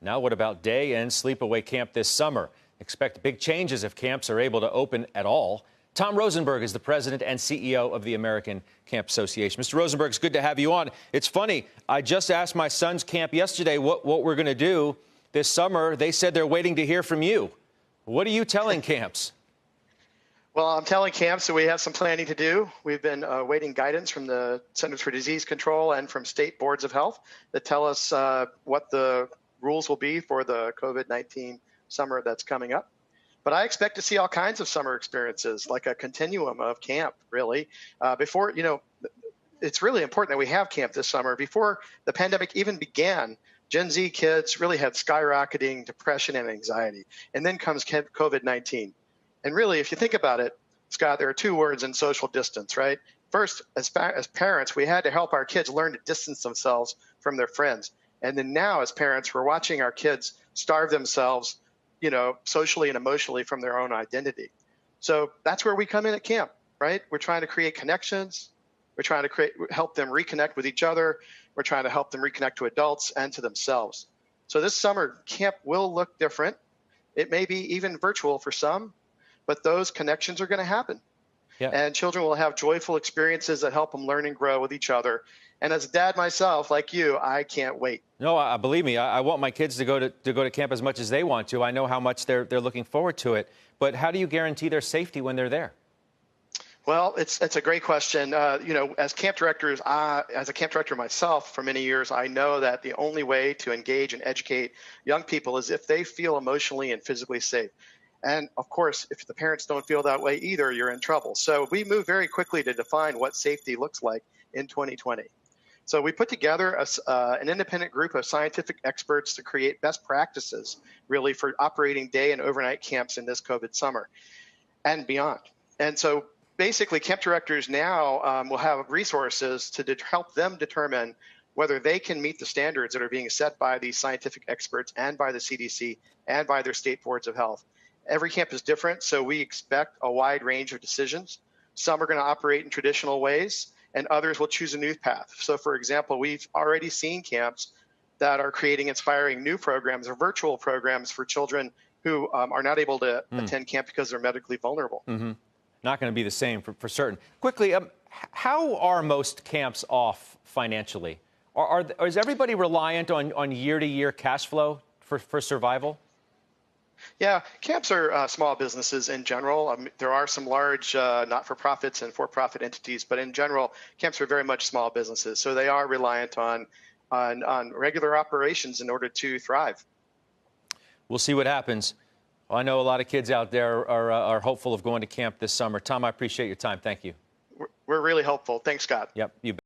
Now, what about day and sleepaway camp this summer? Expect big changes if camps are able to open at all. Tom Rosenberg is the president and CEO of the American Camp Association. Mr. Rosenberg, it's good to have you on. It's funny, I just asked my son's camp yesterday what we're going to do this summer. They said they're waiting to hear from you. What are you telling camps? Well, I'm telling camps that we have some planning to do. We've been awaiting guidance from the Centers for Disease Control and from state boards of health that tell us what the rules will be for the COVID-19 summer that's coming up. But I expect to see all kinds of summer experiences, like a continuum of camp, really. It's really important that we have camp this summer. Before the pandemic even began, Gen Z kids really had skyrocketing depression and anxiety. And then comes COVID-19. And really, if you think about it, Scott, there are two words in social distance, right? First, as parents, we had to help our kids learn to distance themselves from their friends. And then now, as parents, we're watching our kids starve themselves, socially and emotionally from their own identity. So that's where we come in at camp, right? We're trying to create connections. We're trying to help them reconnect with each other. We're trying to help them reconnect to adults and to themselves. So this summer, camp will look different. It may be even virtual for some, but those connections are going to happen. Yeah. And children will have joyful experiences that help them learn and grow with each other. And as a dad myself, like you, I can't wait. No, believe me, I want my kids to go to camp as much as they want to. I know how much they're looking forward to it. But how do you guarantee their safety when they're there? Well, it's a great question. As camp directors, as a camp director myself for many years, I know that the only way to engage and educate young people is if they feel emotionally and physically safe. And of course, if the parents don't feel that way either, you're in trouble. So we moved very quickly to define what safety looks like in 2020. So we put together an independent group of scientific experts to create best practices, really, for operating day and overnight camps in this COVID summer and beyond. And so basically, camp directors now will have resources to help them determine whether they can meet the standards that are being set by these scientific experts and by the CDC and by their state boards of health. Every camp is different, so we expect a wide range of decisions. Some are going to operate in traditional ways, and others will choose a new path. So, for example, we've already seen camps that are creating inspiring new programs or virtual programs for children who are not able to attend camp because they're medically vulnerable. Mm-hmm. Not going to be the same for certain. Quickly, how are most camps off financially? Is everybody reliant on year-to-year cash flow for survival? Yeah, camps are small businesses in general. There are some large not-for-profits and for-profit entities, but in general, camps are very much small businesses. So they are reliant on regular operations in order to thrive. We'll see what happens. Well, I know a lot of kids out there are hopeful of going to camp this summer. Tom, I appreciate your time. Thank you. We're really hopeful. Thanks, Scott. Yep, you bet.